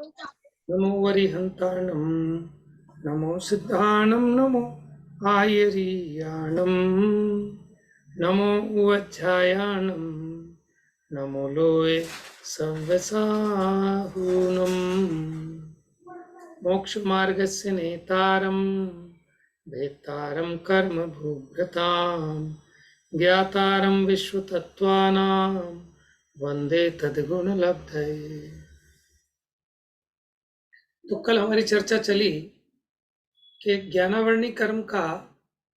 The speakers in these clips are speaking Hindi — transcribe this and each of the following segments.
नमो वरिहन्ताणं नमो सिद्धाणं नमो आयरीयाणं नमो उवध्यायाणं नमो लोये सव्यसाहूनम् मोक्षमार्गस्य नेतारं भेत्तारं कर्मभूभृतां ज्ञातारं विश्वतत्त्वानां वन्दे तद्गुणलब्धये। तो कल हमारी चर्चा चली कि ज्ञानावर्णी कर्म का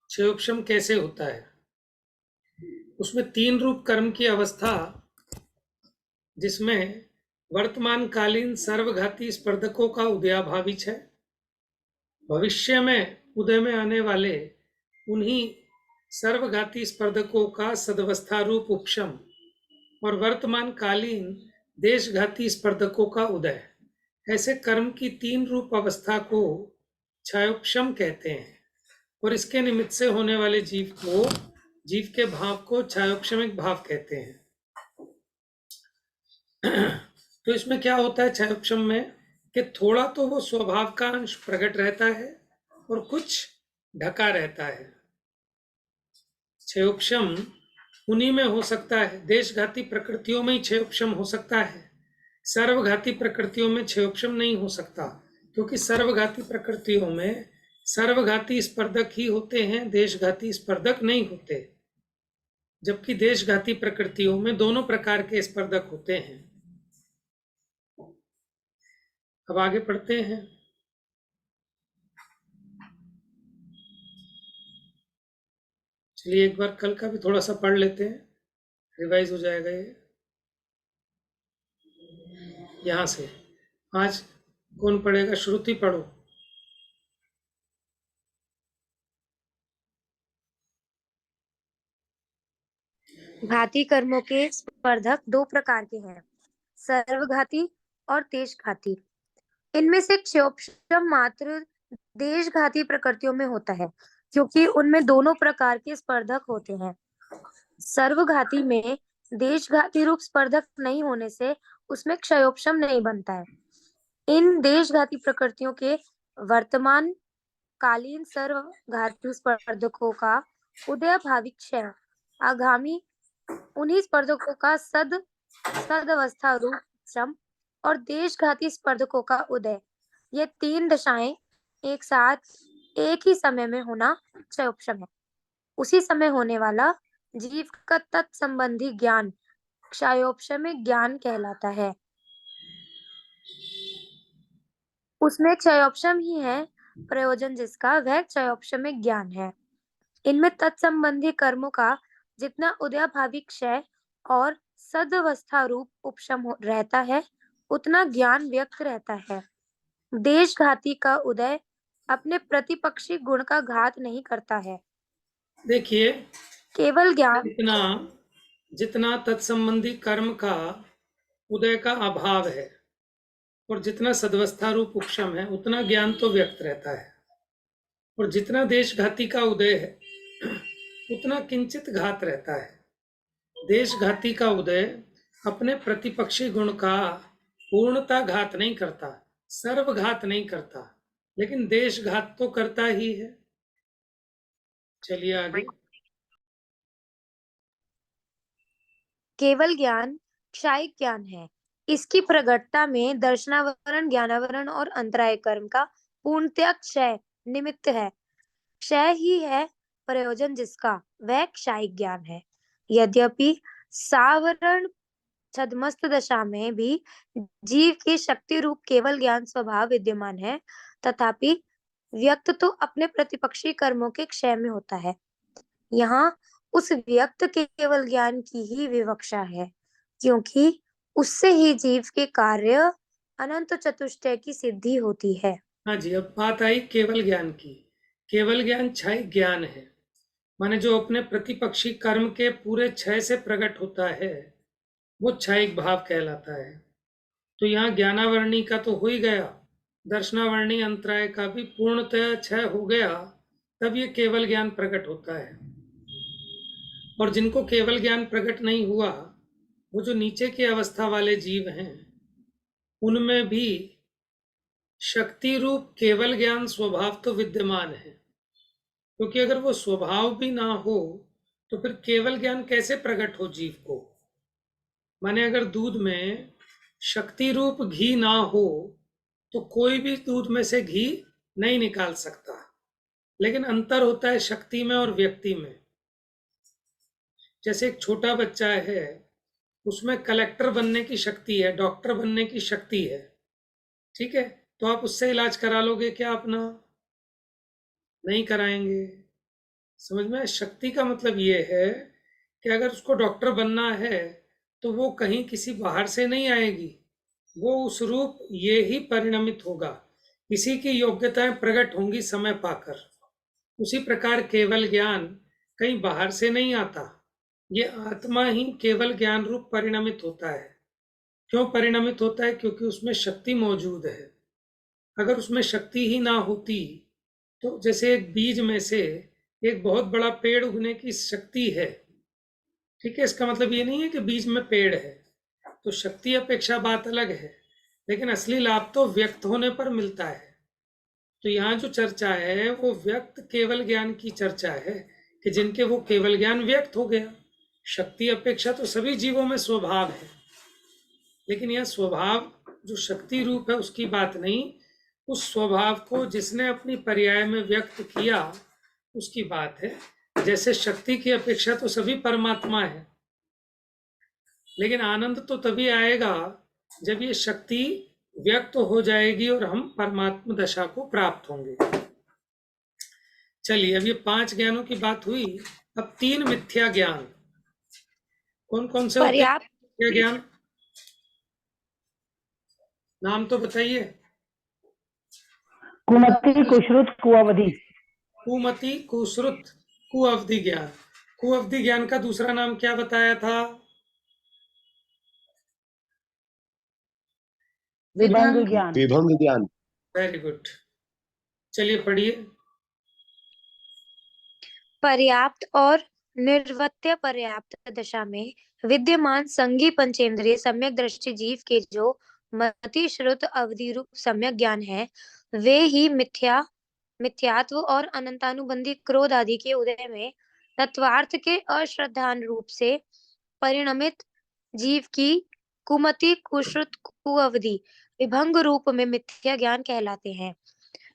क्षयोक्षम कैसे होता है। उसमें 3 रूप कर्म की अवस्था, जिसमें वर्तमान कालीन सर्वघाती स्पर्धकों का उदयाभावी क्षय, भविष्य में उदय में आने वाले उन्हीं सर्वघाती स्पर्धकों का सदवस्था रूप उपशम और वर्तमान कालीन देशघाती स्पर्धकों का उदय, ऐसे कर्म की 3 रूप अवस्था को क्षयोक्षम कहते हैं। और इसके निमित्त से होने वाले जीव के भाव को क्षयोक्षमिक भाव कहते हैं। तो इसमें क्या होता है क्षयोक्षम में कि थोड़ा तो वो स्वभाव का अंश प्रकट रहता है और कुछ ढका रहता है। क्षयोक्षम उन्हीं में हो सकता है, देशघाती प्रकृतियों में ही क्षयोक्षम हो सकता है, सर्वघाती प्रकृतियों में क्षयोक्षम नहीं हो सकता, क्योंकि सर्वघाती प्रकृतियों में सर्वघाती स्पर्धक ही होते हैं, देशघाती स्पर्धक नहीं होते। जबकि देशघाती प्रकृतियों में दोनों प्रकार के स्पर्धक होते हैं। अब आगे पढ़ते हैं। चलिए एक बार कल का भी थोड़ा सा पढ़ लेते हैं, रिवाइज हो जाएगा ये। यहां से आज कौन पढ़ेगा? श्रुति पढ़ो। घाती कर्मों के स्पर्धक 2 प्रकार के हैं, सर्वघाती और देशघाती। इनमें से क्षयोक्षम मात्र देशघाती प्रकृतियों में होता है, क्योंकि उनमें दोनों प्रकार के स्पर्धक होते हैं। सर्वघाती में देशघाती रूप स्पर्धक नहीं होने से उसमें क्षयोक्षम नहीं बनता है। इन देशघाती प्रकृतियों के वर्तमान कालीन सर्वघाती स्पर्धकों का उदयभावी क्षय, आगामी उन्हीं स्पर्धकों का सदवस्था रूप श्रम और देशघाती स्पर्धकों का उदय, ये 3 दशाएं एक साथ एक ही समय में होना क्षयोक्षम है। उसी समय होने वाला जीव का तत्संबंधी ज्ञान क्षयोक्षमिक ज्ञान कहलाता है। उसमें क्षयोक्षम ही है प्रयोजन, जिसका वह क्षयोक्षमिक ज्ञान है। इनमें तत्संबंधी कर्मों का जितना उदयभावी क्षय और सदवस्था रूप उपशम रहता है, उतना ज्ञान व्यक्त रहता है। देशघाती का उदय अपने प्रतिपक्षी गुण का घात नहीं करता है। देखिए, केवल ज्ञान जितना तत्संबंधी कर्म का उदय का अभाव है और जितना सदवस्था रूप उपशम है, उतना ज्ञान तो व्यक्त रहता है। और जितना देशघाती का उदय है, उतना किंचित घात रहता है। देशघाती का उदय अपने प्रतिपक्षी गुण का पूर्णता घात नहीं करता, सर्वघात नहीं करता, लेकिन देशघात तो करता ही है। चलिए आगे। केवल ज्ञान क्षायिक ज्ञान है। इसकी प्रगटता में दर्शनावरण, ज्ञानावरण और अंतराय कर्म का पूर्णतया क्षय निमित्त है। क्षय ही है प्रयोजन, जिसका वह क्षायिक ज्ञान है। यद्यपि सावरण छदमस्त दशा में भी जीव की शक्ति रूप केवल ज्ञान स्वभाव विद्यमान है, तथापि व्यक्त तो अपने प्रतिपक्षी कर्मों के क्षय में होता है। यहाँ उस व्यक्त के केवल ज्ञान की ही विवक्षा है, क्योंकि उससे ही जीव के कार्य अनंत चतुष्टय की सिद्धि होती है। हाँ जी, अब बात आई केवल ज्ञान की। केवल ज्ञान क्षय ज्ञान है, माने जो अपने प्रतिपक्षी कर्म के पूरे क्षय से प्रकट होता है, वो क्षयिक भाव कहलाता है। तो यहाँ ज्ञानावर्णी का तो हो ही गया, दर्शनावर्णी अंतराय का भी पूर्णतः क्षय हो गया, तब ये केवल ज्ञान प्रकट होता है। और जिनको केवल ज्ञान प्रकट नहीं हुआ, वो जो नीचे की अवस्था वाले जीव हैं, उनमें भी शक्ति रूप केवल ज्ञान स्वभाव तो विद्यमान है, क्योंकि अगर वो स्वभाव भी ना हो तो फिर केवल ज्ञान कैसे प्रकट हो जीव को। माने अगर दूध में शक्ति रूप घी ना हो तो कोई भी दूध में से घी नहीं निकाल सकता, लेकिन अंतर होता है शक्ति में और व्यक्ति में। जैसे एक छोटा बच्चा है, उसमें कलेक्टर बनने की शक्ति है, डॉक्टर बनने की शक्ति है, ठीक है, तो आप उससे इलाज करा लोगे क्या अपना? नहीं कराएंगे। समझ में? शक्ति का मतलब ये है कि अगर उसको डॉक्टर बनना है तो वो कहीं किसी बाहर से नहीं आएगी, वो उस रूप ये ही परिणमित होगा, किसी की योग्यताएं प्रकट होंगी समय पाकर। उसी प्रकार केवल ज्ञान कहीं बाहर से नहीं आता, ये आत्मा ही केवल ज्ञान रूप परिणमित होता है। क्यों परिणमित होता है? क्योंकि उसमें शक्ति मौजूद है। अगर उसमें शक्ति ही ना होती तो जैसे एक बीज में से एक बहुत बड़ा पेड़ उगने की शक्ति है, ठीक है, इसका मतलब ये नहीं है कि बीज में पेड़ है, तो शक्ति अपेक्षा बात अलग है, लेकिन असली लाभ तो व्यक्त होने पर मिलता है। तो यहाँ जो चर्चा है वो व्यक्त केवल ज्ञान की चर्चा है कि जिनके वो केवल ज्ञान व्यक्त हो गया। शक्ति अपेक्षा तो सभी जीवों में स्वभाव है, लेकिन यह स्वभाव जो शक्ति रूप है उसकी बात नहीं, उस स्वभाव को जिसने अपनी पर्याय में व्यक्त किया उसकी बात है। जैसे शक्ति की अपेक्षा तो सभी परमात्मा है, लेकिन आनंद तो तभी आएगा जब ये शक्ति व्यक्त हो जाएगी और हम परमात्मा दशा को प्राप्त होंगे। चलिए, अब ये 5 ज्ञानों की बात हुई, अब 3 मिथ्या ज्ञान। कौन कौन से होते हैं पर्याप्त मिथ्या ज्ञान? नाम तो बताइए। कुमति, कुश्रुत, कुअवधि। कुमति, कुश्रुत, कुअवधि ज्ञान। कुअवधि ज्ञान का दूसरा नाम क्या बताया था? विभंग ज्ञान। विभंग ज्ञान। Very good. चलिए पढ़िए। पर्याप्त और निर्वत्य पर्याप्त दशा में विद्यमान संगी पंचेंद्रिय सम्यक दृष्टि जीव के जो मति श्रुत अवधि रूप सम्यक ज्ञान है, वे ही मिथ्यात्व और अनंतानुबंधी क्रोध आदि के उदय में तत्वार्थ के अश्रद्धान रूप से परिणमित जीव की कुमति कुश्रुत कुअवधि विभंग रूप में मिथ्या ज्ञान कहलाते हैं।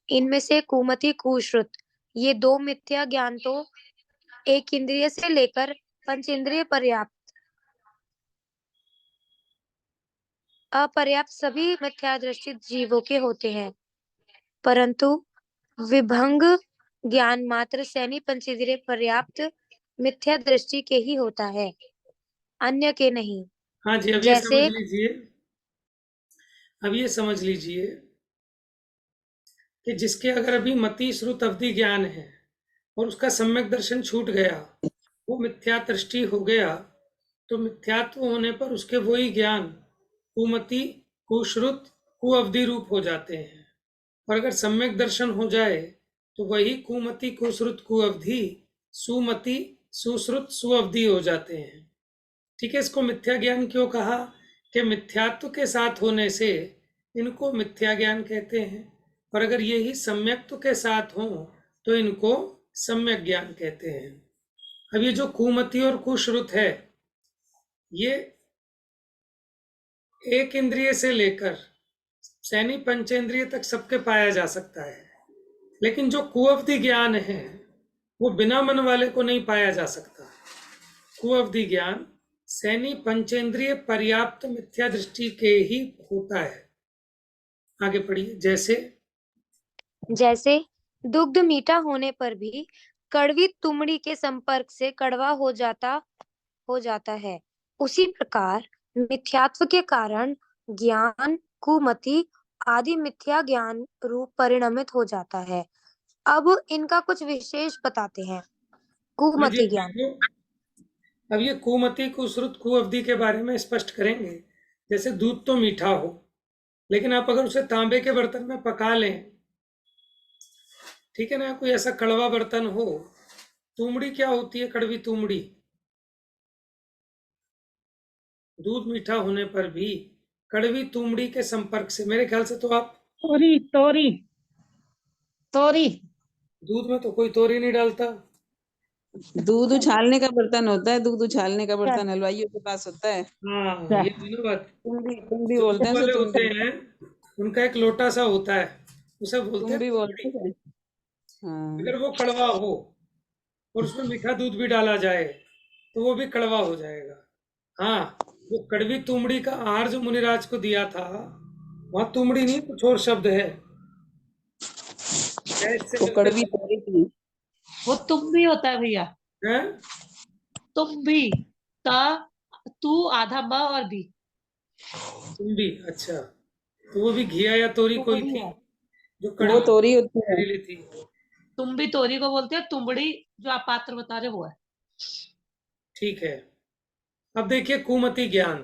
इनमें से कुमति कुश्रुत ये 2 मिथ्या ज्ञान तो एक इंद्रिय से लेकर पंचेंद्रिय पर्याप्त अपर्याप्त सभी मिथ्या दृष्टि जीवों के होते हैं, परंतु विभंग ज्ञान मात्र सैनी पंचेंद्रिय पर्याप्त मिथ्या दृष्टि के ही होता है, अन्य के नहीं। हाँ जी, अब ये जैसे समझ लीजिए, अब ये समझ लीजिए कि जिसके अगर अभी मति श्रुत अवधि ज्ञान है और उसका सम्यक दर्शन छूट गया, वो मिथ्या दृष्टि हो गया, तो मिथ्यात्व होने पर उसके वही ज्ञान कुमति कुश्रुत कुअवधि रूप हो जाते हैं। और अगर सम्यक दर्शन हो जाए तो वही कुमति कुश्रुत कुअवधि सुमति सुश्रुत सुअवधि हो जाते हैं। ठीक है, इसको मिथ्या ज्ञान क्यों कहा? कि मिथ्यात्व के साथ होने से इनको मिथ्या ज्ञान कहते हैं, और अगर यही सम्यक्त्व के साथ हो तो इनको सम्यक ज्ञान कहते हैं। अब ये जो कुमति और कुश्रुत है, ये एक इंद्रिय से लेकर सैनी पंचेंद्रिय तक सबके पाया जा सकता है, लेकिन जो कुअवधि ज्ञान है वो बिना मन वाले को नहीं पाया जा सकता। कुअवधि ज्ञान सैनी पंचेंद्रिय पर्याप्त मिथ्या दृष्टि के ही होता है। आगे पढ़िए। जैसे दुग्ध मीठा होने पर भी कड़वी तुमड़ी के संपर्क से कड़वा हो जाता है, उसी प्रकार मिथ्यात्व के कारण ज्ञान कुमति आदि मिथ्या ज्ञान रूप परिणमित हो जाता है। अब इनका कुछ विशेष बताते हैं। हाँ जी, कुमति ज्ञान अब ये कुमति कुश्रुत कुअवधि के बारे में स्पष्ट करेंगे। जैसे दूध तो मीठा हो, लेकिन आप अगर उसे तांबे के बर्तन में पका लें, ठीक है ना, कोई ऐसा कड़वा बर्तन हो, तुमड़ी क्या होती है? कड़वी तुमड़ी। दूध मीठा होने पर भी कड़वी तुमड़ी के संपर्क से, मेरे ख्याल से तो आप तोरी तोरी तोरी। दूध में तो कोई तोरी नहीं डालता। दूध उछालने का बर्तन होता है, दूध उछालने का बर्तन हलवाइयों के पास होता है। हाँ, ये भी ना बात। तुम भी जो बोलते दूध हैं सो वाले तुम होते हैं उनका एक लोटा सा होता है, उसे बोलते तुम हैं भी तुमड़ी। बोलते हैं। हाँ। अगर वो कड़वा हो और उसमें मीठा दूध भी डाला जाए तो वो भी कड़वा हो जाएगा। हाँ, वो कड़वी तुमड़ी का आहार जो मुनिराज को दिया था, वहाँ तुमड़ी नहीं, कुछ और शब्द है। क्या इससे वो मिलता कड़वी जुलता तोरी थी। वो तुम भी होता है भैया, है? तुम भी। ता, तू आधा म और भी। तुमड़ी, अच्छा। तो वो भी घिया या तोरी कोई तुमड़ी थी है। जो वो कड़वी तोरी होती है। जहरीली थी। तुम भी तोरी को बोलते हैं, तुमड़ी जो आप पात्र बता रहे हो वो है। ठीक है। अब देखिए कुमति ज्ञान,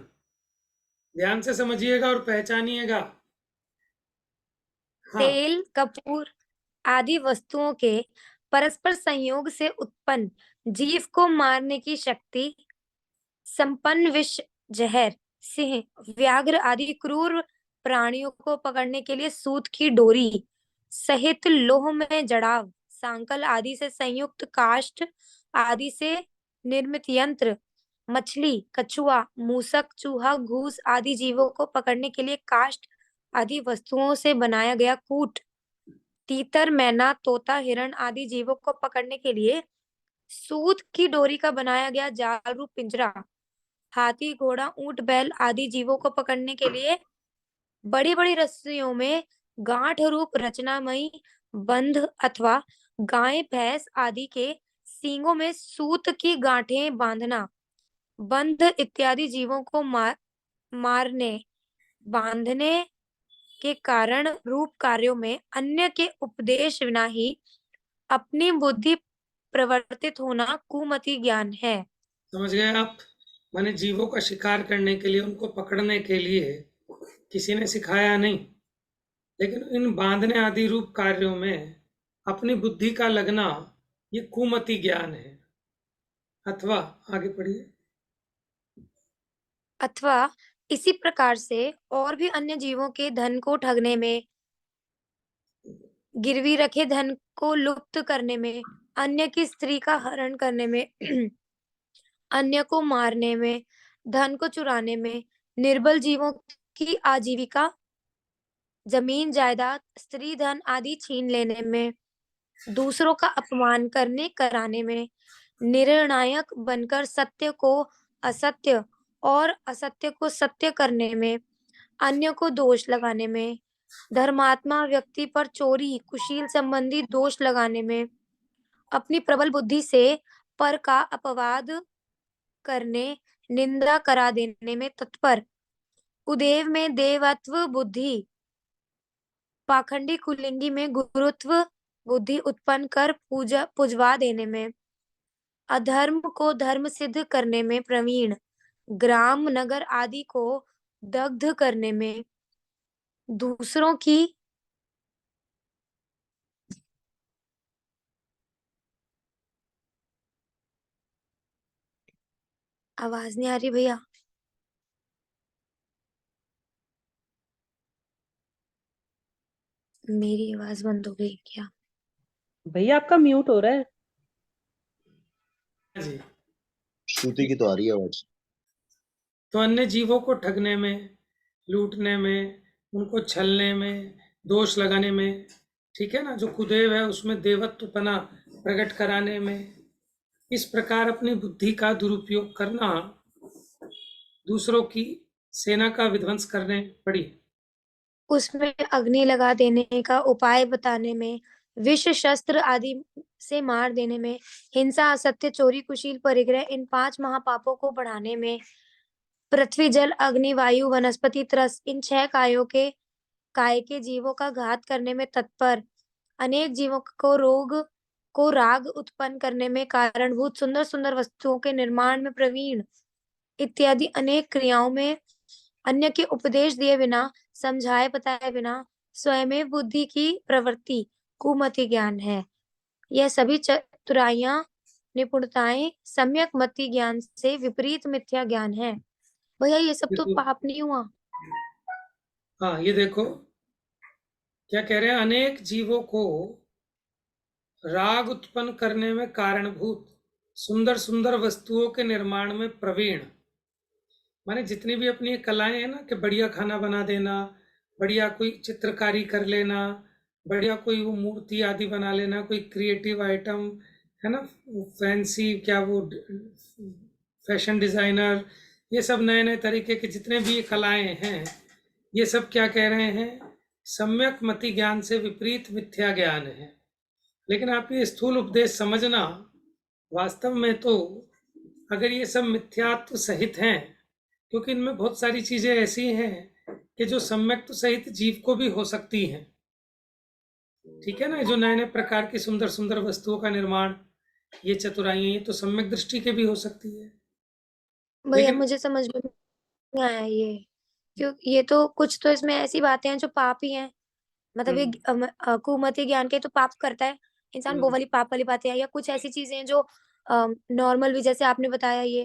ध्यान से समझिएगा और पहचानिएगा। हाँ, तेल, कपूर आदि वस्तुओं के परस्पर संयोग से उत्पन्न जीव को मारने की शक्ति संपन्न विष, जहर, सिंह, व्याघ्र आदि क्रूर प्राणियों को पकड़ने के लिए सूत की डोरी सहित लोह में जड़ाव, सांकल आदि से संयुक्त काष्ठ आदि से निर्मित यंत्र, मछली, कछुआ, मूसक, चूहा, घूस आदि जीवों को पकड़ने के लिए काष्ठ आदि वस्तुओं से बनाया गया कूट, तीतर, मैना, तोता, हिरण आदि जीवों को पकड़ने के लिए सूत की डोरी का बनाया गया जाल रूप पिंजरा, हाथी, घोड़ा, ऊंट, बैल आदि जीवों को पकड़ने के लिए बड़ी बड़ी रस्सियों में गांठ रूप रचनामयी बंध अथवा गाय, भैंस आदि के सींगों में सूत की गांठें बांधना, बंध इत्यादि जीवों को मारने, बांधने के कारण रूप कार्यों में अन्य के उपदेश बिना ही अपनी बुद्धि प्रवर्तित होना कुमति ज्ञान है। समझ गए आप? माने जीवों का शिकार करने के लिए, उनको पकड़ने के लिए किसी ने सिखाया नहीं, लेकिन इन बांधने आदि रूप कार्यों में अपनी बुद्धि का लगना, ये कुमति ज्ञान है। अथवा आगे पढ़िए। अथवा इसी प्रकार से और भी अन्य जीवों के धन को ठगने में, गिरवी रखे धन को लुप्त करने में, अन्य की स्त्री का हरण करने में, अन्य को मारने में, धन को चुराने में, निर्बल जीवों की आजीविका, जमीन जायदाद, स्त्री धन आदि छीन लेने में, दूसरों का अपमान करने कराने में, निर्णायक बनकर सत्य को असत्य और असत्य को सत्य करने में, अन्य को दोष लगाने में, धर्मात्मा व्यक्ति पर चोरी, कुशील संबंधी दोष लगाने में, अपनी प्रबल बुद्धि से पर का अपवाद करने, निंदा करा देने में तत्पर, उदेव में देवत्व बुद्धि, पाखंडी कुलिंगी में गुरुत्व बुद्धि उत्पन्न कर पुजवा देने में, अधर्म को धर्म सिद्ध करने में प्रवीण, ग्राम नगर आदि को दग्ध करने में, दूसरों की आवाज नहीं आ रही भैया? मेरी आवाज बंद हो गई क्या? भैया आपका म्यूट हो रहा है। जी, श्रुति की तो आ रही है आवाज। तो अन्य जीवों को ठगने में, लूटने में, उनको छलने में, दोष लगाने में, ठीक है ना, जो कुदेव है उसमें देवत्वपना प्रकट कराने में, इस प्रकार अपनी बुद्धि का दुरुपयोग करना, दूसरों की सेना का विध्वंस करने पड़ी, उसमें अग्नि लगा देने का उपाय बताने में, विष शस्त्र आदि से मार देने में, हिंसा, असत्य, चोरी, कुशील, परिग्रह इन 5 महापापों को बढ़ाने में, पृथ्वी, जल, अग्नि, वायु, वनस्पति, त्रस इन 6 काय के जीवों का घात करने में तत्पर, अनेक जीवों को राग उत्पन्न करने में कारणभूत सुंदर सुंदर वस्तुओं के निर्माण में प्रवीण इत्यादि अनेक क्रियाओं में अन्य के उपदेश दिए बिना, समझाए बताए बिना स्वयं बुद्धि की प्रवृत्ति कुमति ज्ञान है। यह सभी चतुराइयां, निपुणताएं सम्यक मति ज्ञान से विपरीत मिथ्या ज्ञान है। भैया ये सब तो बिल्कुल। पाप नहीं हुआ? हाँ, ये देखो, क्या कह रहे हैं? अनेक जीवों को राग उत्पन्न करने में कारणभूत सुंदर सुंदर वस्तुओं के निर्माण में प्रवीण, माने जितनी भी अपनी कलाएं हैं ना, कि बढ़िया खाना बना देना, बढ़िया कोई चित्रकारी कर लेना, बढ़िया कोई वो मूर्ति आदि बना लेना, कोई क्रिएटिव आइटम है ना, फैंसी क्या वो फैशन डिजाइनर, ये सब नए नए तरीके के जितने भी कलाएं हैं, ये सब क्या कह रहे हैं? सम्यक मति ज्ञान से विपरीत मिथ्या ज्ञान है। लेकिन आप ये स्थूल उपदेश समझना, वास्तव में तो अगर ये सब मिथ्यात्व सहित हैं, क्योंकि इनमें बहुत सारी चीजें ऐसी हैं कि जो सम्यक तो सहित जीव को भी हो सकती हैं। ठीक है ना? जो नए नए प्रकार की सुंदर सुंदर वस्तुओं का निर्माण, ये चतुराइयां, ये तो सम्यक दृष्टि के भी हो सकती है। भैया लेकिन मुझे समझ में नहीं आया ये, क्यों ये तो कुछ तो इसमें ऐसी बातें हैं जो पाप ही हैं। मतलब ये कुमति ज्ञान के तो पाप करता है इंसान, वो वाली पाप वाली बातें हैं, या कुछ ऐसी चीजें हैं जो नॉर्मल भी, जैसे आपने बताया ये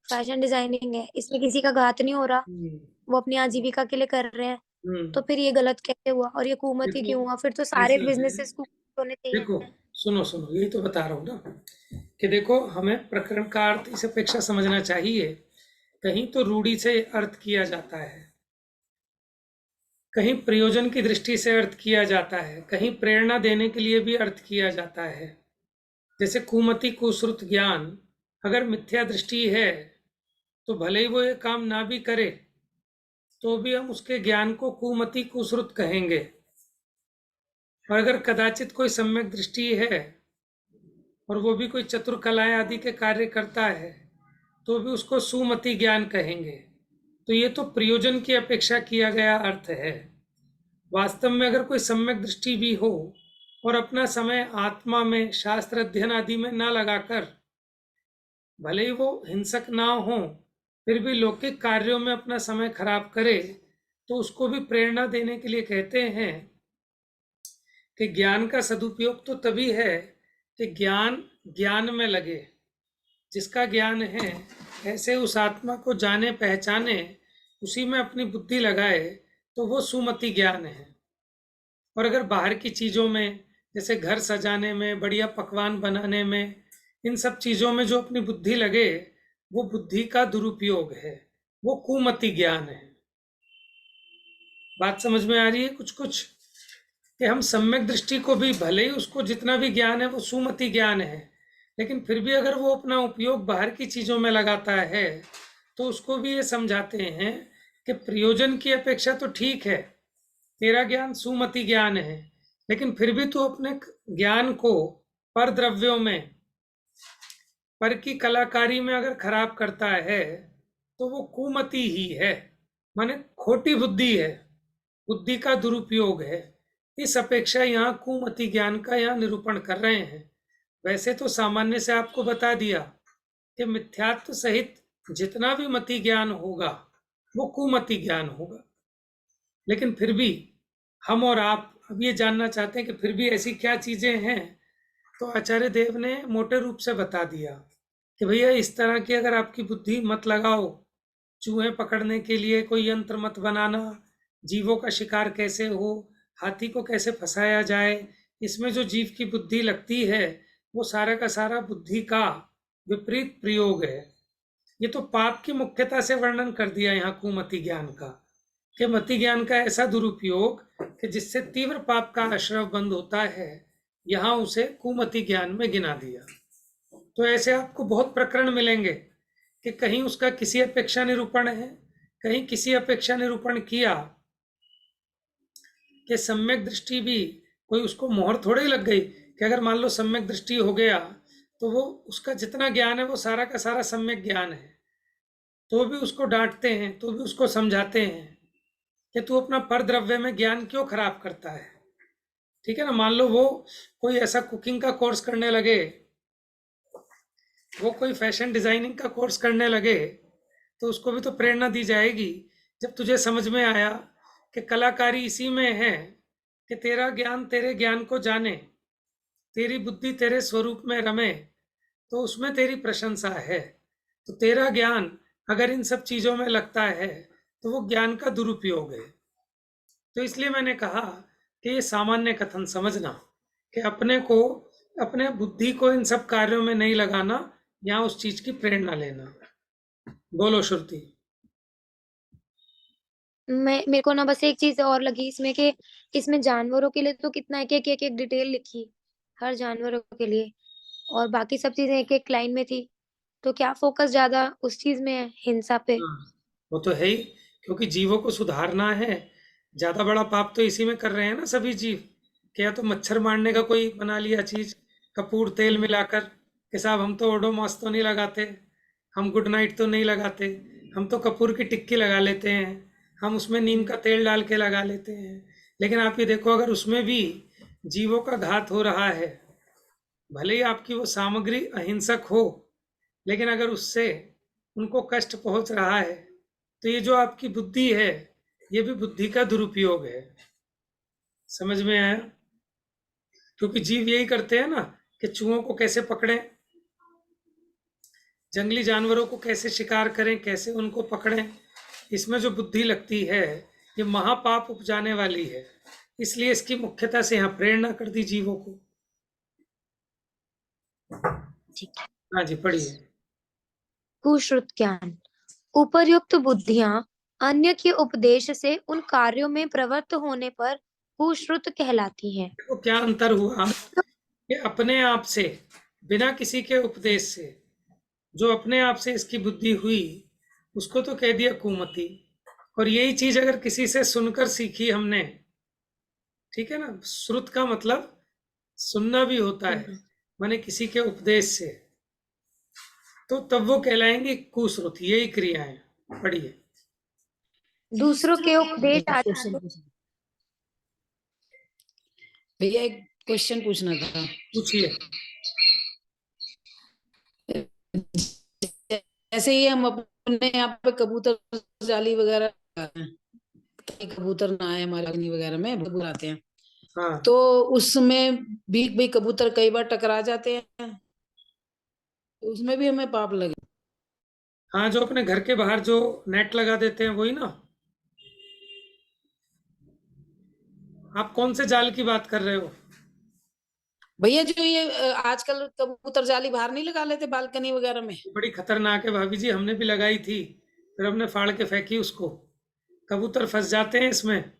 फैशन डिजाइनिंग है, इसमें किसी का घात नहीं हो रहा, वो अपनी आजीविका के लिए कर रहे हैं, तो फिर ये गलत कैसे हुआ? और ये कुमति देखो, क्यों हुआ? फिर तो सारे ऐसा है, बिजनेसेस होने चाहिए। देखो सुनो सुनो, यही तो बता रहा हूँ ना, कि देखो हमें प्रकरण का अर्थ इस अपेक्षा समझना चाहिए। कहीं तो रूढ़ी से अर्थ किया जाता है, कहीं प्रयोजन की दृष्टि से अर्थ किया जाता है, कहीं प्रेरणा देने के लिए भी अर्थ किया जाता है। जैसे कुमति कुश्रुत ज्ञान अगर मिथ्या दृष्टि है, तो भले ही वो ये काम ना भी करे, तो भी हम उसके ज्ञान को कुमति कुश्रुत कहेंगे। और अगर कदाचित कोई सम्यक दृष्टि है और वो भी कोई चतुर कलाएं आदि के कार्य करता है, तो भी उसको सुमति ज्ञान कहेंगे। तो ये तो प्रयोजन की अपेक्षा किया गया अर्थ है। वास्तव में अगर कोई सम्यक दृष्टि भी हो और अपना समय आत्मा में, शास्त्र अध्ययन आदि में ना लगाकर, भले ही वो हिंसक ना हो, फिर भी लौकिक कार्यों में अपना समय खराब करे, तो उसको भी प्रेरणा देने के लिए कहते हैं कि ज्ञान का सदुपयोग तो तभी है कि ज्ञान ज्ञान में लगे। जिसका ज्ञान है ऐसे उस आत्मा को जाने पहचाने, उसी में अपनी बुद्धि लगाए, तो वो सुमति ज्ञान है। और अगर बाहर की चीज़ों में, जैसे घर सजाने में, बढ़िया पकवान बनाने में, इन सब चीज़ों में जो अपनी बुद्धि लगे, वो बुद्धि का दुरुपयोग है, वो कुमति ज्ञान है। बात समझ में आ रही है कुछ कुछ? कि हम सम्यक दृष्टि को भी, भले ही उसको जितना भी ज्ञान है वो सुमति ज्ञान है, लेकिन फिर भी अगर वो अपना उपयोग बाहर की चीज़ों में लगाता है, तो उसको भी ये समझाते हैं कि प्रयोजन की अपेक्षा तो ठीक है, तेरा ज्ञान सुमति ज्ञान है, लेकिन फिर भी तू अपने ज्ञान को पर द्रव्यों में, पर की कलाकारी में अगर खराब करता है, तो वो कुमति ही है, माने खोटी बुद्धि है, बुद्धि का दुरुपयोग है। इस अपेक्षा यहाँ कुमति ज्ञान का यहाँ निरूपण कर रहे हैं। वैसे तो सामान्य से आपको बता दिया कि मिथ्यात्व सहित जितना भी मति ज्ञान होगा वो कुमति ज्ञान होगा, लेकिन फिर भी हम और आप अब ये जानना चाहते हैं कि फिर भी ऐसी क्या चीजें हैं। तो आचार्य देव ने मोटे रूप से बता दिया कि भैया इस तरह की अगर आपकी बुद्धि मत लगाओ, चूहे पकड़ने के लिए कोई यंत्र मत बनाना, जीवों का शिकार कैसे हो, हाथी को कैसे फंसाया जाए, इसमें जो जीव की बुद्धि लगती है वो सारा का सारा बुद्धि का विपरीत प्रयोग है। ये तो पाप की मुख्यता से वर्णन कर दिया यहाँ कुमति ज्ञान का, कि मति ज्ञान का ऐसा दुरुपयोग कि जिससे तीव्र पाप का आश्रय बंद होता है, यहाँ उसे कुमति ज्ञान में गिना दिया। तो ऐसे आपको बहुत प्रकरण मिलेंगे कि कहीं उसका किसी अपेक्षा निरूपण है, कहीं किसी अपेक्षा निरूपण किया कि सम्यक दृष्टि भी, कोई उसको मोहर थोड़ी लग गई कि अगर मान लो सम्यक दृष्टि हो गया तो वो उसका जितना ज्ञान है वो सारा का सारा सम्यक ज्ञान है, तो भी उसको डांटते हैं, तो भी उसको समझाते हैं कि तू अपना पर द्रव्य में ज्ञान क्यों खराब करता है। ठीक है ना? मान लो वो कोई ऐसा कुकिंग का कोर्स करने लगे, वो कोई फैशन डिजाइनिंग का कोर्स करने लगे, तो उसको भी तो प्रेरणा दी जाएगी। जब तुझे समझ में आया कि कलाकारी इसी में है कि तेरा ज्ञान तेरे ज्ञान को जाने, तेरी बुद्धि तेरे स्वरूप में रमे, तो उसमें तेरी प्रशंसा है। तो तेरा ज्ञान अगर इन सब चीजों में लगता है तो वो ज्ञान का दुरुपयोग है। तो इसलिए मैंने कहा कि ये सामान्य कथन समझना कि अपने को, अपने बुद्धि को इन सब कार्यों में नहीं लगाना या उस चीज की प्रेरणा लेना। बोलो श्रुति। मेरे को ना बस एक चीज और लगी इसमें कि इसमें जानवरों के लिए तो कितना एक डिटेल लिखी हर जानवरों के लिए, और बाकी सब चीजें एक एक लाइन में थी, तो क्या फोकस ज्यादा उस चीज में है, हिंसा पे? हाँ, वो तो है ही, क्योंकि जीवों को सुधारना है। ज्यादा बड़ा पाप तो इसी में कर रहे हैं ना सभी जीव। क्या तो मच्छर मारने का कोई बना लिया चीज, कपूर तेल मिलाकर कि साहब हम तो ओडोमॉस तो नहीं लगाते, हम गुड नाइट तो नहीं लगाते, हम तो कपूर की टिक्की लगा लेते हैं, हम उसमें नीम का तेल डाल के लगा लेते हैं। लेकिन आप ये देखो, अगर उसमें भी जीवों का घात हो रहा है, भले ही आपकी वो सामग्री अहिंसक हो, लेकिन अगर उससे उनको कष्ट पहुंच रहा है, तो ये जो आपकी बुद्धि है, ये भी बुद्धि का दुरुपयोग है। समझ में आया? क्योंकि जीव यही करते हैं ना कि चूहों को कैसे पकड़ें, जंगली जानवरों को कैसे शिकार करें, कैसे उनको पकड़ें। इसमें जो बुद्धि लगती है, ये महापाप उपजाने वाली है। इसलिए इसकी मुख्यता से यहाँ प्रेरणा कर दी जीवों को। ठीक है। हाँ जी, पढ़िए। कुश्रुत ज्ञान। उपर्युक्त बुद्धियां अन्य के उपदेश से उन कार्यों में प्रवृत्त होने पर कुश्रुत कहलाती हैं। तो क्या अंतर हुआ कि अपने आप से, बिना किसी के उपदेश से, जो अपने आप से इसकी बुद्धि हुई, उसको तो कह दिया कुमति। और यही चीज अगर किसी से सुनकर सीखी हमने, ठीक है ना, श्रुत का मतलब सुनना भी होता है, माने किसी के उपदेश से, तो तब वो कहलाएंगे कुश्रुत। यही क्रियाएं। पढ़िए। दूसरों के उपदेश क्वेश्चन पूछना भैया, एक क्वेश्चन पूछना था। पूछिए। जैसे ही हम अपने यहाँ पे कबूतर जाली वगैरह लगाते हैं, ताकि कबूतर ना आए हमारे अग्नि वगैरह में बुलाते हैं, हाँ तो उसमें भी भाई कबूतर कई बार टकरा जाते हैं, तो उसमें भी हमें पाप लगे। हाँ, जो अपने घर के बाहर जो नेट लगा देते हैं वही ना? आप कौन से जाल की बात कर रहे हो? भैया जो ये आजकल कबूतर जाली बाहर नहीं लगा लेते बालकनी वगैरह में? बड़ी खतरनाक है भाभी जी, हमने भी लगाई थी, फिर हमने फाड़ के फेंकी उसको। कबूतर फंस जाते हैं इसमें,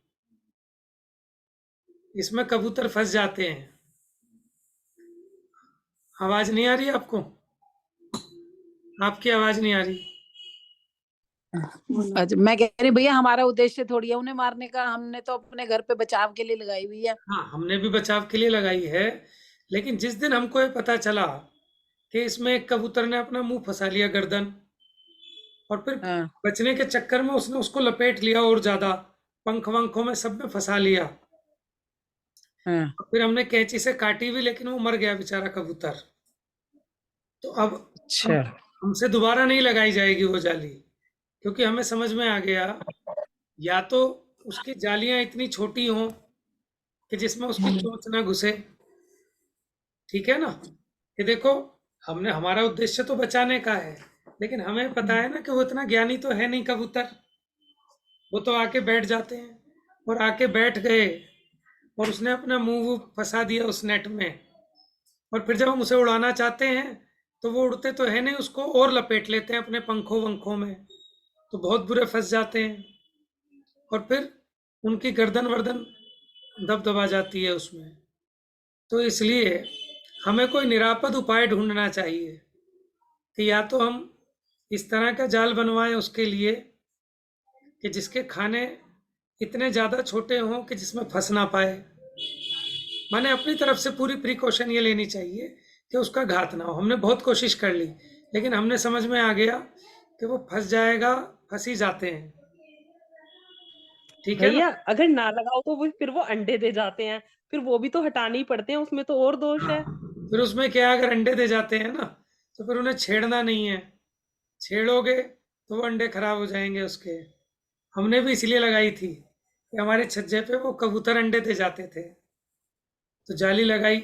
इसमें कबूतर फंस जाते हैं। आवाज नहीं आ रही आपको? आपकी आवाज नहीं आ रही। अच्छा, मैं कह रही भैया हमारा उद्देश्य थोड़ी है उन्हें मारने का, हमने तो अपने घर पे बचाव के लिए लगाई हुई है। हाँ, हमने भी बचाव के लिए लगाई है, लेकिन जिस दिन हमको ये पता चला कि इसमें एक कबूतर ने अपना मुंह फंसा लिया, गर्दन, और फिर हाँ बचने के चक्कर में उसने उसको लपेट लिया और ज्यादा, पंख वंखों में सब में फंसा लिया। हाँ। फिर हमने कैंची से काटी भी, लेकिन वो मर गया बेचारा कबूतर। तो अब अच्छा। हमसे दोबारा नहीं लगाई जाएगी वो जाली, क्योंकि हमें समझ में आ गया, या तो उसकी जालियां इतनी छोटी हों कि जिसमें उसकी चोंच ना घुसे, ठीक है ना, कि देखो, हमने, हमारा उद्देश्य तो बचाने का है, लेकिन हमें पता है ना कि वो इतना ज्ञानी तो है नहीं कबूतर। वो तो आके बैठ जाते हैं, और आके बैठ गए, और उसने अपना मुंह फंसा दिया उस नेट में, और फिर जब हम उसे उड़ाना चाहते हैं, तो वो उड़ते तो है नहीं, उसको और लपेट लेते हैं अपने पंखों वंखों में, तो बहुत बुरे फंस जाते हैं, और फिर उनकी गर्दन वर्दन दबदबा जाती है उसमें। तो इसलिए हमें कोई निरापद उपाय ढूंढना चाहिए कि या तो हम इस तरह का जाल बनवाएं उसके लिए कि जिसके खाने इतने ज़्यादा छोटे हों कि जिसमें फंस ना पाए। माने अपनी तरफ से पूरी प्रिकॉशन ये लेनी चाहिए कि उसका घात ना हो। हमने बहुत कोशिश कर ली, लेकिन हमने समझ में आ गया कि वो फंस जाएगा, फंस ही जाते हैं, ठीक है ना। भैया अगर ना लगाओ तो वो फिर वो अंडे दे जाते हैं, फिर वो भी तो हटाने ही पड़ते हैं, उसमें तो और दोष है। फिर उसमें क्या, अगर अंडे दे जाते हैं ना, तो फिर उन्हें छेड़ना नहीं है, छेड़ोगे तो वो अंडे खराब हो जाएंगे उसके। हमने भी इसलिए लगाई थी कि हमारे छज्जे पे वो कबूतर अंडे दे जाते थे, तो जाली लगाई।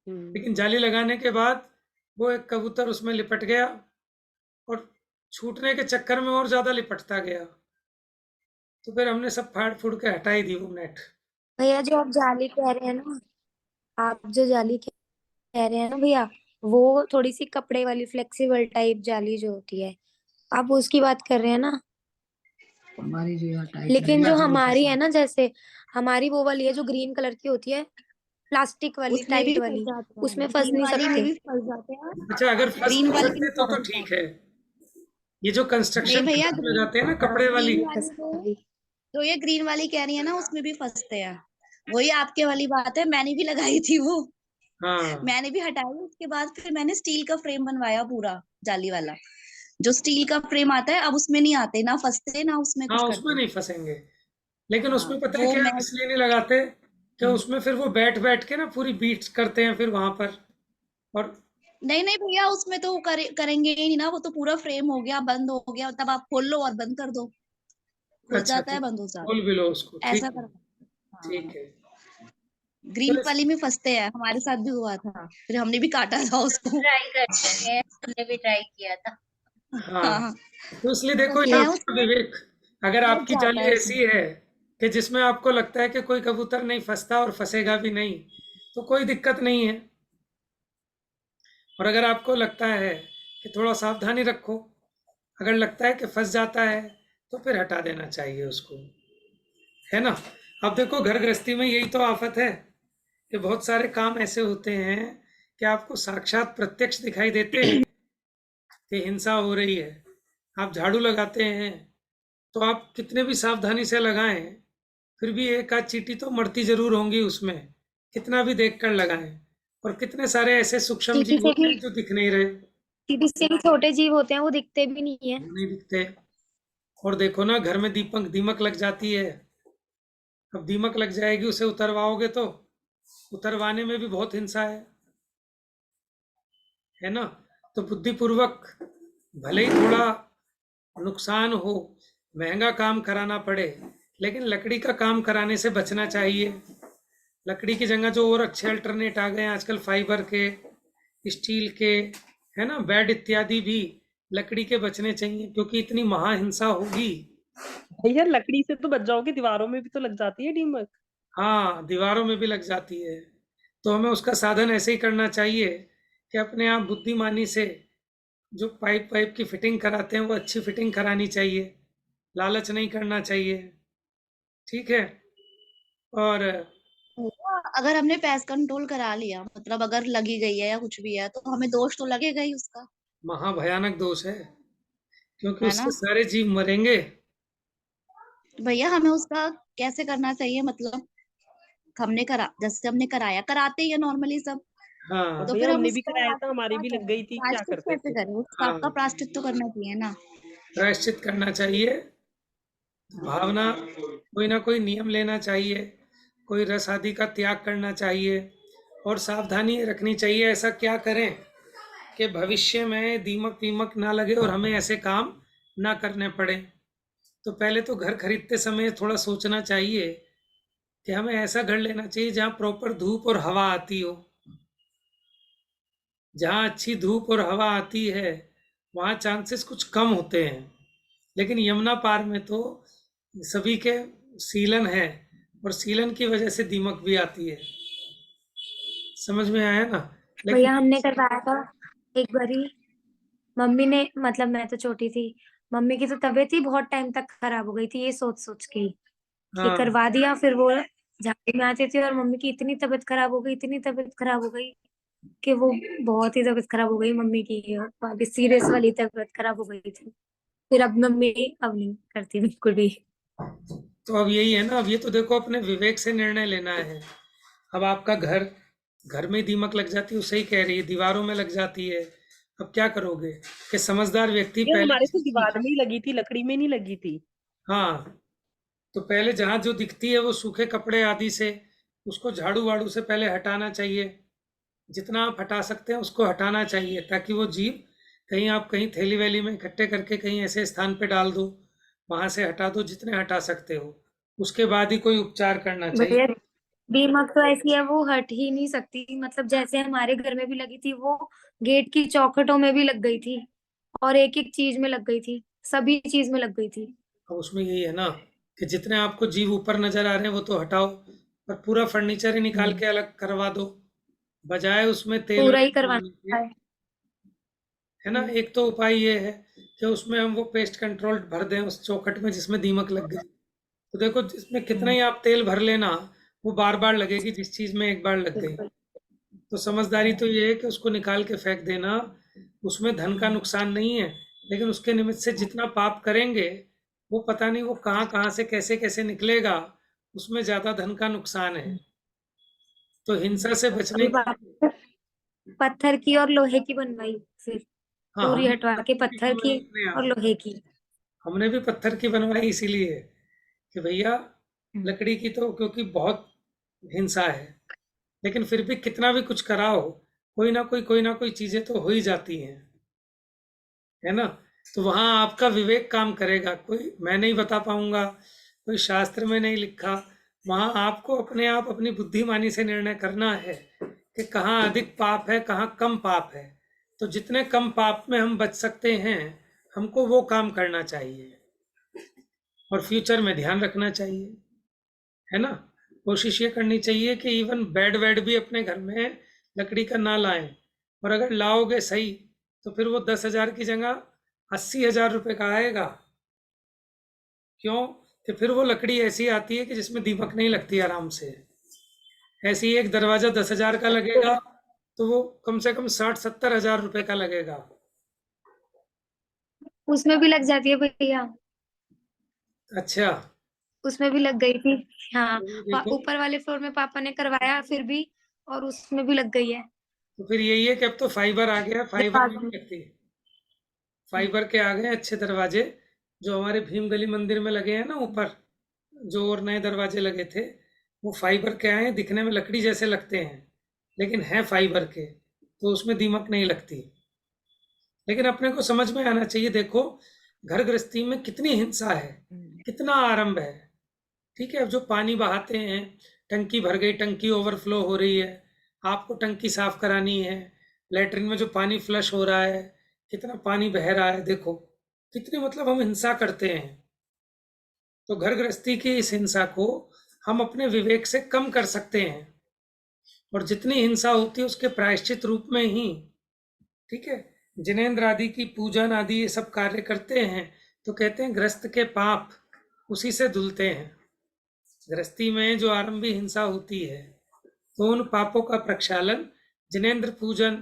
लेकिन जाली लगाने के बाद वो एक कबूतर उसमें लिपट गया, और छूटने के चक्कर में और ज्यादा लिपटता गया, तो फिर हमने सब फाड़ फूड़ के हटाई दी वो नेट। भैया जो आप जाली कह रहे हैं ना, आप जो जाली कह रहे हैं ना भैया, वो थोड़ी सी कपड़े वाली फ्लेक्सिबल टाइप जाली जो होती है, आप उसकी बात कर रहे हैं ना। हमारी जो यहाँ टाइट लेकिन जो नहीं है, हमारी है ना, जैसे हमारी वो वाली है जो ग्रीन कलर की होती है, प्लास्टिक वाली उसमें भी टाइट फंस वाली, जाते हैं, उसमें फंस ग्रीन नहीं वाली में सकते। भी फंस जाते हैं, अच्छा, अगर फंस ग्रीन नहीं वाली में सकते भी तो फंस ठीक जाते है। ये जो हैं। नहीं कंस्ट्रक्शन के भैया, काम ग्रीन लगाते हैं ना हाँ, कपड़े वाली, ग्रीन वाली में फंस- जो ये ग्रीन वाली कह रही है ना, उसमें भी फंसते हैं। वही आपके वाली बात है, मैंने भी लगाई थी वो। हाँ मैंने भी हटाई, उसके बाद फिर मैंने स्टील का फ्रेम बनवाया पूरा जाली वाला। जो स्टील का फ्रेम आता है, अब उसमें नहीं आते, ना फंसते ना उसमें हाँ, कुछ उसमें करते। नहीं फंसेंगे। लेकिन हाँ, उसमें पता है वो क्या मैं इसलिए नहीं लगाते, क्या उसमें फिर वो बैठ बैठ के ना पूरी बीट्स करते हैं फिर वहां पर। और नहीं नहीं भैया, उसमें तो वो करेंगे ही नहीं ना, वो तो पूरा फ्रेम हो गया, बंद हो गया, तब आप खोल लो और बंद कर दो, खुल अच्छा, जाता तो है, बंद हो जाता खोल भी लो उसको, है, ऐसा ठीक है। कर। हाँ, ठीक है। तो ग्रीन वाली में फंसते हैं, हमारे साथ भी हुआ था, फिर हमने भी काटा था उसको। ट्राई करते हैं, हमने भी ट्राई किया था। हाँ, हाँ, तो इसलिए देखो ये है आपका उसमें, विवेक, अगर फंस आपकी जाता जाली है ऐसी उसमें। है कि जिसमें आपको लगता है कि कोई कबूतर नहीं फंसता और फंसेगा भी नहीं, तो कोई दिक्कत नहीं है। और अगर आपको लगता है कि थोड़ा सावधानी रखो, अगर लगता है कि फंस जाता है, तो फिर हटा देना चाहिए उसको, है ना। अब देखो घर गृहस्थी में यही तो आफत है कि बहुत सारे काम ऐसे होते हैं कि आपको साक्षात प्रत्यक्ष दिखाई देते हैं कि हिंसा हो रही है, आप झाड़ू लगाते हैं तो आप कितने भी सावधानी से लगाएं, फिर भी एक आध चींटी तो मरती जरूर होंगी उसमें, कितना भी देख कर लगाएं। और कितने सारे ऐसे सूक्ष्म चींटी जीव से होते भी हैं जो दिख नहीं रहे, चींटी से भी छोटे जीव होते हैं, वो दिखते भी नहीं है। वो नहीं दिखते। और देखो ना, घर में दीमक लग जाती है, अब दीमक लग जाएगी, उसे उतरवाओगे तो उतरवाने में भी बहुत हिंसा है ना। तो बुद्धिपूर्वक, भले ही थोड़ा नुकसान हो, महंगा काम कराना पड़े, लेकिन लकड़ी का काम कराने से बचना चाहिए। लकड़ी की जगह जो और अच्छे अल्टरनेट आ गए हैं आजकल, फाइबर के, स्टील के, है ना, बेड इत्यादि भी लकड़ी के बचने चाहिए, क्योंकि इतनी महाहिंसा होगी। भैया लकड़ी से तो बच जाओगे, दीवारों में भी तो लग जाती है दीमक। हाँ, दीवारों में भी लग जाती है। तो हमें उसका साधन ऐसे ही करना चाहिए कि अपने आप बुद्धिमानी से जो पाइप वाइप की फिटिंग कराते हैं वो अच्छी फिटिंग करानी चाहिए, लालच नहीं करना चाहिए, ठीक है। और अगर हमने पैस कंट्रोल करा लिया, मतलब अगर लगी गई है या कुछ भी है, तो हमें दोष तो लगेगा ही उसका, महाभयानक दोष है, क्योंकि है उससे ना। सारे जीव मरेंगे। भैया हमें उसका कैसे करना चाहिए, मतलब जैसे हमने कराते ही है नॉर्मली सब, और हाँ तो भैया फिर हम हमने भी उसका कराया था, हमारी क्या भी लग करें, गई थी, क्या प्रायश्चित करते कैसे थे। करें, उस पाप का हाँ, प्रायश्चित तो करना चाहिए ना। प्रायश्चित करना चाहिए। भावना, कोई ना कोई नियम लेना चाहिए, कोई रस आदि का त्याग करना चाहिए, और सावधानी रखनी चाहिए ऐसा क्या करें कि भविष्य में दीमक वीमक ना लगे और हमें ऐसे काम ना करने पड़े। तो पहले तो घर खरीदते समय थोड़ा सोचना चाहिए कि हमें ऐसा घर लेना चाहिए जहाँ प्रॉपर धूप और हवा आती हो। जहाँ अच्छी धूप और हवा आती है वहाँ चांसेस कुछ कम होते हैं, लेकिन यमुना पार में तो सभी के सीलन है, और सीलन की वजह से दीमक भी आती है। समझ में आया ना। लेकिन भैया हमने करवाया था एक बारी, मम्मी ने, मतलब मैं तो छोटी थी, मम्मी की तो तबीयत ही बहुत टाइम तक खराब हो गई थी, ये सोच सोच के ही कि हाँ, करवा दिया, फिर वो झाड़ी में आती थी और मम्मी की इतनी तबीयत खराब हो गई, इतनी तबीयत खराब हो गई कि वो, बहुत ही तबीयत खराब हो गई मम्मी की, और सीरियस वाली तबीयत खराब हो गई थी। फिर अब मम्मी अब नहीं करती बिल्कुल भी। तो अब यही है ना, अब ये तो देखो अपने विवेक से निर्णय लेना है। अब आपका घर, घर में दीमक लग जाती है, वो सही कह रही है, दीवारों में लग जाती है, अब क्या करोगे कि समझदार व्यक्ति ये पहले हमारे तो चीज दीवार में ही लगी थी, लकड़ी में नहीं लगी थी। हाँ, तो पहले जहाँ जो दिखती है वो सूखे कपड़े आदि से उसको झाड़ू वाड़ू से पहले हटाना चाहिए। जितना आप हटा सकते हैं उसको हटाना चाहिए, ताकि वो जीव कहीं, आप कहीं थैली वैली में इकट्ठे करके कहीं ऐसे स्थान पे डाल दो, वहां से हटा दो जितने हटा सकते हो, उसके बाद ही कोई उपचार करना चाहिए। भैया दीमक तो ऐसी है, वो हट ही नहीं सकती, मतलब जैसे हमारे घर में भी लगी थी वो, गेट की चौखटों में भी लग गई थी, और एक एक चीज में लग गई थी, सभी चीज में लग गई थी। अब उसमें यही है ना कि जितने आपको जीव ऊपर नजर आ रहे हैं वो तो हटाओ, और पूरा फर्नीचर ही निकाल के अलग करवा दो, बजाय उसमें तेल पूरा में ही करवाना डुबाने के, है। है ना। एक तो उपाय ये है कि उसमें हम वो पेस्ट कंट्रोल भर दें उस चौखट में जिसमें दीमक लग गई। तो देखो जिसमें कितना ही आप तेल भर लेना, वो बार बार लगेगी जिस चीज में एक बार लग गई। बिल्कुल। तो समझदारी तो ये है कि उसको निकाल के फेंक देना, उसमें धन का नुकसान नहीं है, लेकिन उसके निमित्त से जितना पाप करेंगे वो पता नहीं वो कहाँ कहाँ से कैसे कैसे निकलेगा, उसमें ज्यादा धन का नुकसान है। तो हिंसा से बचने अभी के बात लिए, पत्थर की और लोहे की बनवाई, फिर हाँ पूरी हमने हटवा के पत्थर की पत्थर की बनवाई अपने और यहाँ, लोहे की। हमने भी पत्थर की बनवाई इसीलिए कि भैया हम्म। लकड़ी की तो क्योंकि बहुत हिंसा है, लेकिन फिर भी कितना भी कुछ कराओ, कोई ना कोई चीजें तो हो ही जाती हैं, है ना। तो वहां आपका विवेक काम करेगा, कोई मैं नहीं बता पाऊंगा, कोई शास्त्र में नहीं लिखा। वहां आपको अपने आप अपनी बुद्धिमानी से निर्णय करना है कि कहाँ अधिक पाप है कहाँ कम पाप है। तो जितने कम पाप में हम बच सकते हैं, हमको वो काम करना चाहिए और फ्यूचर में ध्यान रखना चाहिए, है ना। कोशिश ये करनी चाहिए कि इवन बेड वेड भी अपने घर में लकड़ी का ना लाएं, और अगर लाओगे सही तो फिर वो 10,000 की जगह 80,000 रुपये का आएगा। क्यों? कि फिर वो लकड़ी ऐसी आती है कि जिसमें दीमक नहीं लगती आराम से। ऐसी एक दरवाजा 10,000 का लगेगा तो वो कम से कम 60-70 हजार रुपए का लगेगा। उसमें भी लग जाती है भैया, अच्छा, उसमें भी लग गई थी। हाँ, तो देखो, ऊपर वाले फ्लोर में पापा ने करवाया फिर भी, और उसमें भी लग गई है तो फिर यही है कि अब तो फाइबर आ गया, फाइबर में दरवाजे नहीं में। लगती। फाइबर के आ गए अच्छे दरवाजे, जो हमारे भीम गली मंदिर में लगे हैं ना ऊपर, जो और नए दरवाजे लगे थे, वो फाइबर के आए हैं, दिखने में लकड़ी जैसे लगते हैं लेकिन हैं फाइबर के, तो उसमें दीमक नहीं लगती। लेकिन अपने को समझ में आना चाहिए, देखो घर गृहस्थी में कितनी हिंसा है, कितना आरंभ है। ठीक है, अब जो पानी बहाते हैं, टंकी भर गई, टंकी ओवरफ्लो हो रही है, आपको टंकी साफ करानी है, लेटरिन में जो पानी फ्लश हो रहा है, कितना पानी बह रहा है, देखो कितनी मतलब हम हिंसा करते हैं। तो घर गृहस्थी की इस हिंसा को हम अपने विवेक से कम कर सकते हैं, और जितनी हिंसा होती है उसके प्रायश्चित रूप में ही, ठीक है, जिनेंद्र आदि की पूजन आदि ये सब कार्य करते हैं, तो कहते हैं गृहस्थ के पाप उसी से धुलते हैं। गृहस्थी में जो आरंभी हिंसा होती है, तो उन पापों का प्रक्षालन जिनेंद्र पूजन,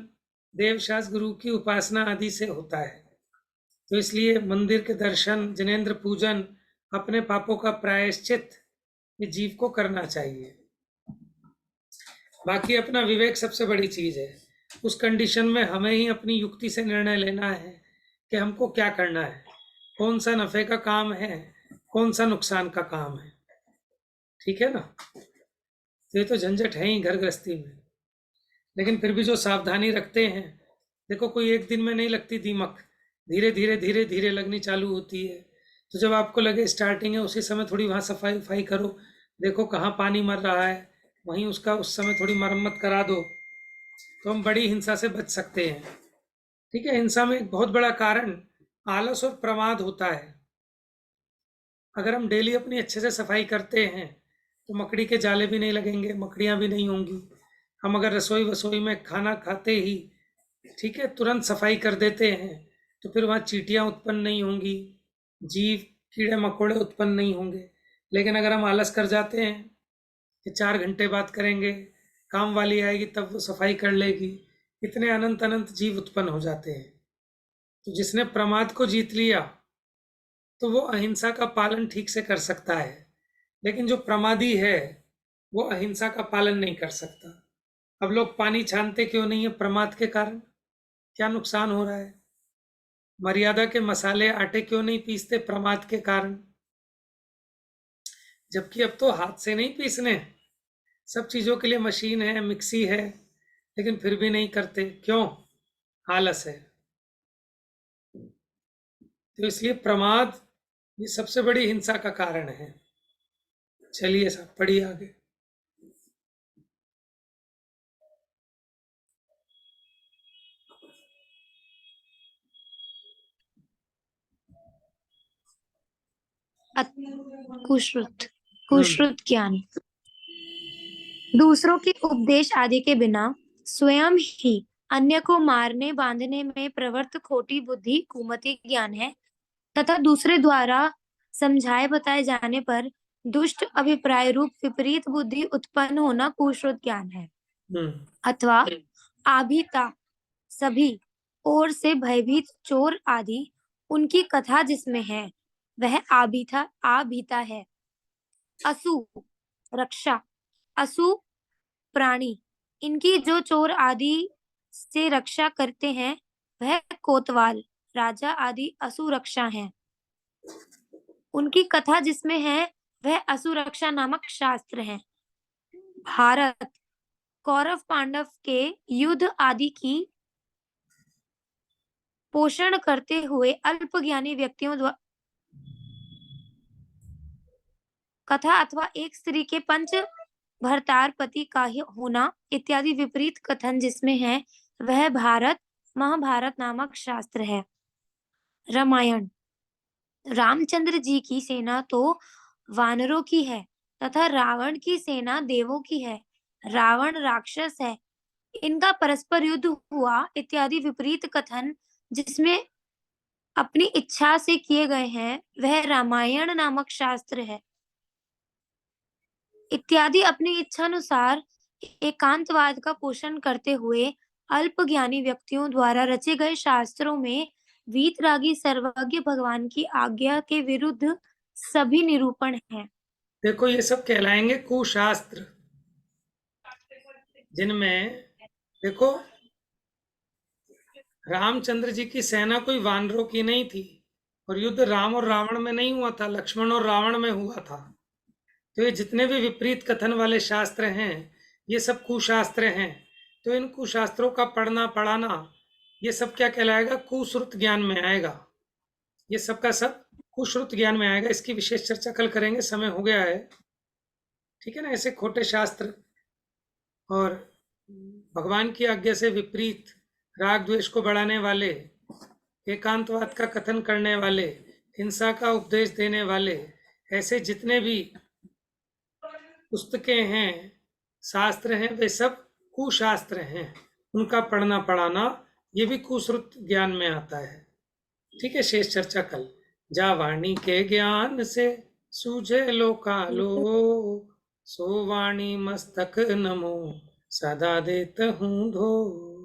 देवशास गुरु की उपासना आदि से होता है। तो इसलिए मंदिर के दर्शन, जिनेंद्र पूजन, अपने पापों का प्रायश्चित ये जीव को करना चाहिए। बाकी अपना विवेक सबसे बड़ी चीज है। उस कंडीशन में हमें ही अपनी युक्ति से निर्णय लेना है कि हमको क्या करना है, कौन सा नफे का काम है, कौन सा नुकसान का काम है। ठीक है ना। तो ये तो झंझट है ही घर गृहस्थी में, लेकिन फिर भी जो सावधानी रखते हैं, देखो कोई एक दिन में नहीं लगती दीमक, धीरे धीरे लगनी चालू होती है। तो जब आपको लगे स्टार्टिंग है, उसी समय थोड़ी वहाँ सफाई वफाई करो, देखो कहाँ पानी मर रहा है, वहीं उसका उस समय थोड़ी मरम्मत करा दो, तो हम बड़ी हिंसा से बच सकते हैं। ठीक है, हिंसा में एक बहुत बड़ा कारण आलस और प्रमाद होता है। अगर हम डेली अपनी अच्छे से सफाई करते हैं तो मकड़ी के जाले भी नहीं लगेंगे, मकड़ियाँ भी नहीं होंगी। हम अगर रसोई वसोई में खाना खाते ही, ठीक है, तुरंत सफाई कर देते हैं, तो फिर वहाँ चींटियाँ उत्पन्न नहीं होंगी, जीव कीड़े मकोड़े उत्पन्न नहीं होंगे। लेकिन अगर हम आलस कर जाते हैं कि 4 घंटे बात करेंगे, काम वाली आएगी तब वो सफाई कर लेगी, इतने अनंत अनंत जीव उत्पन्न हो जाते हैं। तो जिसने प्रमाद को जीत लिया तो वो अहिंसा का पालन ठीक से कर सकता है, लेकिन जो प्रमादी है वो अहिंसा का पालन नहीं कर सकता। अब लोग पानी छानते क्यों नहीं है? प्रमाद के कारण। क्या नुकसान हो रहा है? मर्यादा के मसाले आटे क्यों नहीं पीसते? प्रमाद के कारण। जबकि अब तो हाथ से नहीं पीसने, सब चीजों के लिए मशीन है, मिक्सी है, लेकिन फिर भी नहीं करते। क्यों? आलस है। तो इसलिए प्रमाद ये सबसे बड़ी हिंसा का कारण है। चलिए साहब, पढ़िए आगे। कुश्रुत कुश्रुत ज्ञान। दूसरों के उपदेश आदि के बिना स्वयं ही अन्य को मारने बांधने में प्रवृत्त खोटी बुद्धि कुमति ज्ञान है, तथा दूसरे द्वारा समझाए बताए जाने पर दुष्ट अभिप्राय रूप विपरीत बुद्धि उत्पन्न होना कुश्रुत ज्ञान है। अथवा आभीता सभी ओर से भयभीत चोर आदि उनकी कथा जिसमें है वह आभीता है। असु रक्षा, असु प्राणी, इनकी जो चोर आदि से रक्षा करते हैं वह कोतवाल राजा आदि असुरक्षा हैं। उनकी कथा जिसमें है वह असुरक्षा नामक शास्त्र है। भारत कौरव पांडव के युद्ध आदि की पोषण करते हुए अल्पज्ञानी व्यक्तियों द्वारा कथा अथवा एक स्त्री के पंच भर्तार पति का होना इत्यादि विपरीत कथन जिसमें है वह भारत महाभारत नामक शास्त्र है। रामायण, रामचंद्र जी की सेना तो वानरों की है तथा रावण की सेना देवों की है। रावण राक्षस है, इनका परस्पर युद्ध हुआ इत्यादि विपरीत कथन जिसमें अपनी इच्छा से किए गए हैं वह रामायण नामक शास्त्र है। इत्यादि अपनी इच्छानुसार एकांतवाद का पोषण करते हुए अल्पज्ञानी व्यक्तियों द्वारा रचे गए शास्त्रों में वीतरागी सर्वज्ञ भगवान की आज्ञा के विरुद्ध सभी निरूपण हैं। देखो ये सब कहलाएंगे कुशास्त्र, जिनमें देखो रामचंद्र जी की सेना कोई वानरों की नहीं थी और युद्ध राम और रावण में नहीं हुआ था, लक्ष्मण और रावण में हुआ था। तो ये जितने भी विपरीत कथन वाले शास्त्र हैं ये सब कुशास्त्र हैं। तो इन कुशास्त्रों का पढ़ना पढ़ाना ये सब क्या कहलाएगा? कुश्रुत ज्ञान में आएगा। ये सब का सब कुश्रुत ज्ञान में आएगा। इसकी विशेष चर्चा कल करेंगे, समय हो गया है, ठीक है ना। ऐसे खोटे शास्त्र और भगवान की आज्ञा से विपरीत राग द्वेष को बढ़ाने वाले, एकांतवाद का कथन करने वाले, हिंसा का उपदेश देने वाले, ऐसे जितने भी पुस्तकें हैं, शास्त्र हैं, वे सब कुशास्त्र हैं। उनका पढ़ना पढ़ाना ये भी कुश्रुत ज्ञान में आता है, ठीक है। शेष चर्चा कल। जा वाणी के ज्ञान से सूझे लोकालो, सो वाणी मस्तक नमो सदा देत हूँ धो।